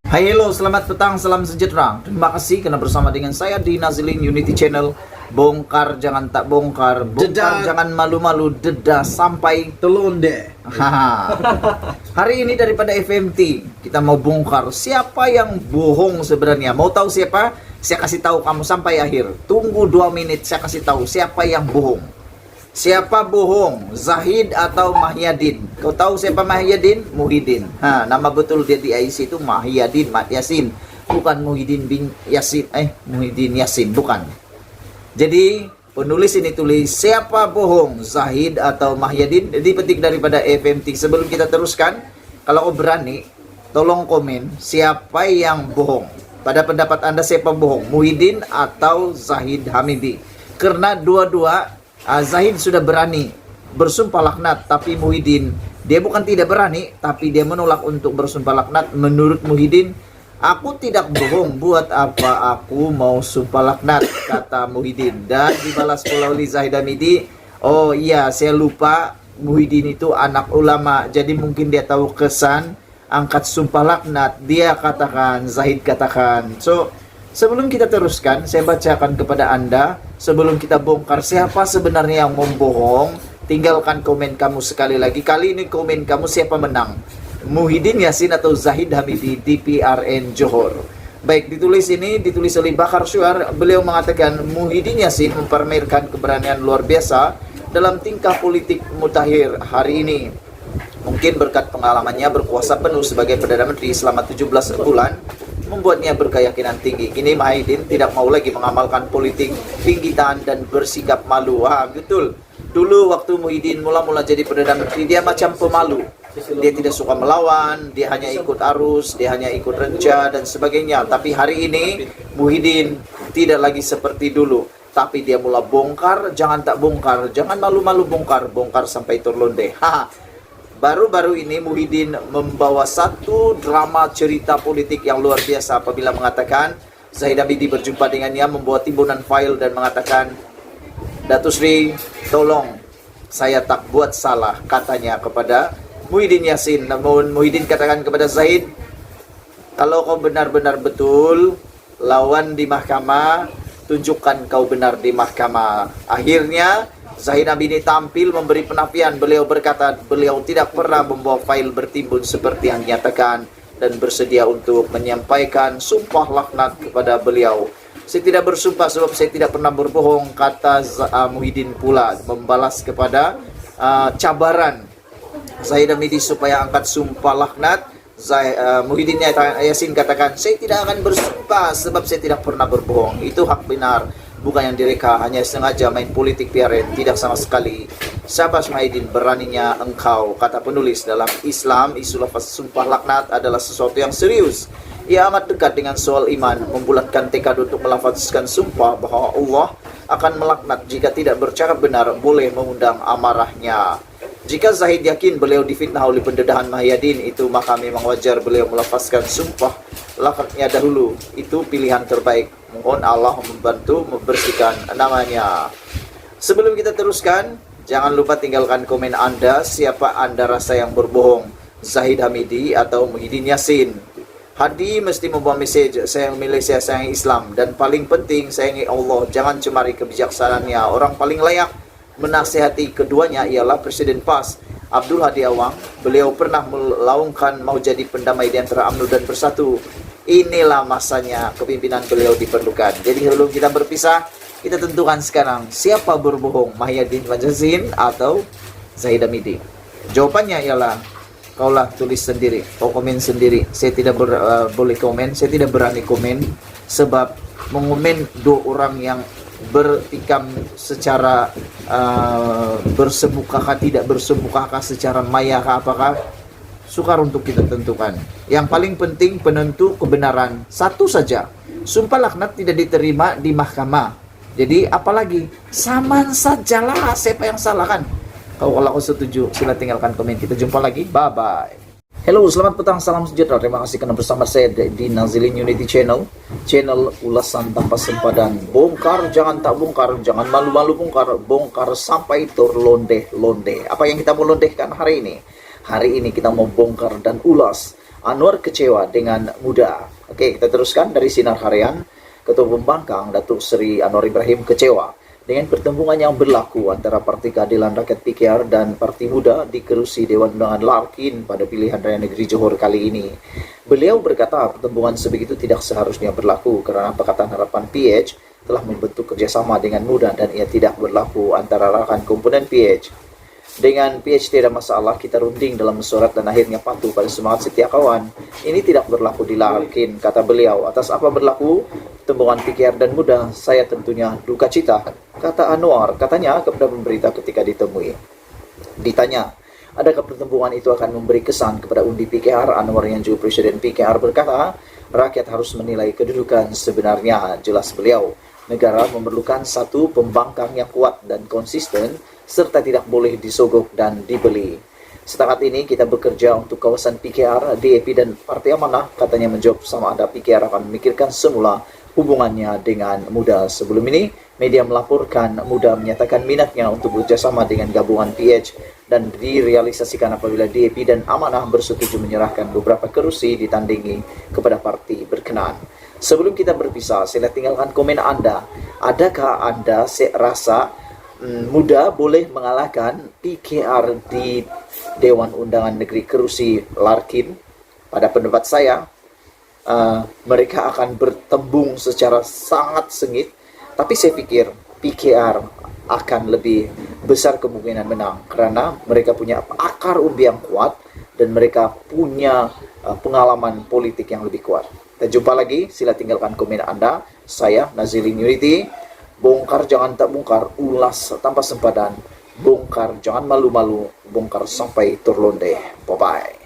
Hai, hello, selamat petang, salam sejahtera. Terima kasih karena bersama dengan saya di Nazilin Unity Channel. Bongkar jangan tak bongkar, bongkar jangan malu-malu, dedah sampai Telonde. Hari ini daripada FMT kita mau bongkar siapa yang bohong sebenarnya. Mau tahu siapa? Saya kasih tahu kamu sampai akhir. Tunggu 2 menit, saya kasih tahu siapa yang bohong. Siapa bohong? Zahid atau Mahyadin? Kau tahu siapa Mahyadin? Muhyiddin. Nama betul dia di IC itu Mahyadin Mat Yasin. Bukan Muhyiddin bin Yasin. Muhyiddin Yasin, bukan. Jadi penulis ini tulis siapa bohong? Zahid atau Mahyadin? Dipetik daripada FMT. Sebelum kita teruskan, kalau kau berani, tolong komen siapa yang bohong. Pada pendapat Anda siapa bohong? Muhyiddin atau Zahid Hamidi? Karena dua-dua Zahid sudah berani bersumpah laknat, tapi Muhyiddin dia bukan tidak berani, tapi dia menolak untuk bersumpah laknat. Menurut Muhyiddin, aku tidak bohong, buat apa aku mau sumpah laknat, kata Muhyiddin. Dan dibalas pula oleh Zahid Hamidi, oh iya saya lupa Muhyiddin itu anak ulama, jadi mungkin dia tahu kesan angkat sumpah laknat. Dia katakan, Zahid katakan. So sebelum kita teruskan, saya bacakan kepada Anda. Sebelum kita bongkar siapa sebenarnya yang membohong, tinggalkan komen kamu sekali lagi. Kali ini komen kamu siapa menang, Muhyiddin Yasin atau Zahid Hamidi di PRN Johor. Baik, ditulis oleh Bakar Syuar. Beliau mengatakan Muhyiddin Yasin mempermainkan keberanian luar biasa dalam tingkah politik mutakhir hari ini. Mungkin berkat pengalamannya berkuasa penuh sebagai Perdana Menteri selama 17 bulan, membuatnya berkeyakinan tinggi. Kini Muhyiddin tidak mau lagi mengamalkan politik pinggitan dan bersikap malu. Betul. Dulu waktu Muhyiddin mula-mula jadi Perdana Menteri, dia macam pemalu. Dia tidak suka melawan, dia hanya ikut arus, dia hanya ikut renca dan sebagainya. Tapi hari ini Muhyiddin tidak lagi seperti dulu. Tapi dia mula bongkar, jangan tak bongkar, jangan malu-malu bongkar, bongkar sampai terlonde. Baru-baru ini Muhyiddin membawa satu drama cerita politik yang luar biasa apabila mengatakan Zahid Hamidi berjumpa dengannya, membawa timbunan file dan mengatakan, Datuk Sri, tolong saya tak buat salah, katanya kepada Muhyiddin Yasin. Namun Muhyiddin katakan kepada Zahid, kalau kau benar-benar betul lawan di mahkamah, tunjukkan kau benar di mahkamah. Akhirnya Zahid Hamidi tampil memberi penafian. Beliau berkata beliau tidak pernah membawa file bertimbun seperti yang dinyatakan dan bersedia untuk menyampaikan sumpah laknat kepada beliau. Saya tidak bersumpah sebab saya tidak pernah berbohong, kata Muhyiddin pula membalas kepada cabaran Zahid Hamidi supaya angkat sumpah laknat. Muhyiddin Yasin katakan, saya tidak akan bersumpah sebab saya tidak pernah berbohong. Itu hak benar, bukan yang direka, hanya sengaja main politik PRN, tidak sama sekali. Syabas Muhyiddin, beraninya engkau, kata penulis. Dalam Islam, isu lafaz sumpah laknat adalah sesuatu yang serius. Ia amat dekat dengan soal iman, membulatkan tekad untuk melafazkan sumpah bahwa Allah akan melaknat jika tidak bercakap benar, boleh mengundang amarahnya. Jika Zahid yakin beliau difitnah oleh pendedahan Muhyiddin itu, maka memang wajar beliau melafazkan sumpah laknatnya dahulu. Itu pilihan terbaik. Mohon Allah membantu membersihkan namanya. Sebelum kita teruskan, jangan lupa tinggalkan komen Anda. Siapa Anda rasa yang berbohong, Zahid Hamidi atau Muhyiddin Yasin? Hadi mesti membawa mesej, saya memilih, saya sayangi Islam, dan paling penting sayangi Allah. Jangan cemari kebijaksanaannya. Orang paling layak menasihati keduanya ialah Presiden PAS Abdul Hadi Awang. Beliau pernah melaungkan mau jadi pendamai di antara UMNO dan Bersatu. Inilah masanya kepimpinan beliau diperlukan. Jadi sebelum kita berpisah, kita tentukan sekarang siapa berbohong, Muhyiddin Yasin atau Zahid Hamidi. Jawabannya ialah kaulah tulis sendiri, kau komen sendiri. Saya tidak boleh komen, saya tidak berani komen sebab mengomen dua orang yang bertikam secara bersemukakah tidak bersemukakah, secara mayakah apakah, sukar untuk kita tentukan. Yang paling penting penentu kebenaran satu saja, sumpah laknat tidak diterima di mahkamah. Jadi apalagi saman sajalah, siapa yang salah kan? Kalau kau setuju, sila tinggalkan komen. Kita jumpa lagi, bye bye. Halo, selamat petang, salam sejahtera. Terima kasih karena bersama saya di Nazilin Unity Channel, channel ulasan tanpa sempadan. Bongkar jangan tak bongkar, jangan malu-malu bongkar, bongkar sampai terlonde-londe. Apa yang kita mau londehkan hari ini? Hari ini kita mau bongkar dan ulas Anwar kecewa dengan muda. Oke, kita teruskan dari Sinar Harian. Ketua Pembangkang Datuk Seri Anwar Ibrahim kecewa dengan pertemuan yang berlaku antara Parti Keadilan Rakyat PKR dan Parti Muda di kerusi Dewan Undangan Larkin pada pilihan raya negeri Johor kali ini. Beliau berkata pertemuan sebegitu tidak seharusnya berlaku karena Pakatan Harapan PH telah membentuk kerjasama dengan Muda dan ia tidak berlaku antara rakan komponen PH. Dengan PH tidak masalah, kita runding dalam surat dan akhirnya patuh pada semangat setia kawan. Ini tidak berlaku di Larkin, kata beliau. Atas apa berlaku pertemuan PKR dan Muda, saya tentunya duka cita, kata Anwar. Katanya kepada pemberita ketika ditemui. Ditanya, adakah pertemuan itu akan memberi kesan kepada undi PKR? Anwar yang juga Presiden PKR berkata, rakyat harus menilai kedudukan sebenarnya. Jelas beliau, negara memerlukan satu pembangkang yang kuat dan konsisten, serta tidak boleh disogok dan dibeli. Setakat ini kita bekerja untuk kawasan PKR, DAP dan Partai Amanah, katanya menjawab sama ada PKR akan memikirkan semula hubungannya dengan Muda. Sebelum ini, media melaporkan Muda menyatakan minatnya untuk bekerjasama dengan gabungan PH dan direalisasikan apabila DAP dan Amanah bersetuju menyerahkan beberapa kerusi ditandingi kepada parti berkenaan. Sebelum kita berpisah, sila tinggalkan komen Anda. Adakah Anda rasa Muda boleh mengalahkan PKR di Dewan Undangan Negeri Kerusi Larkin? Pada pendapat saya, mereka akan bertembung secara sangat sengit, tapi saya pikir PKR akan lebih besar kemungkinan menang karena mereka punya akar umbi yang kuat dan mereka punya pengalaman politik yang lebih kuat. Kita jumpa lagi, sila tinggalkan komen Anda. Saya Nazilin Unity. Bongkar jangan tak bongkar, ulas tanpa sempadan. Bongkar jangan malu-malu, bongkar sampai terlonde. Bye-bye.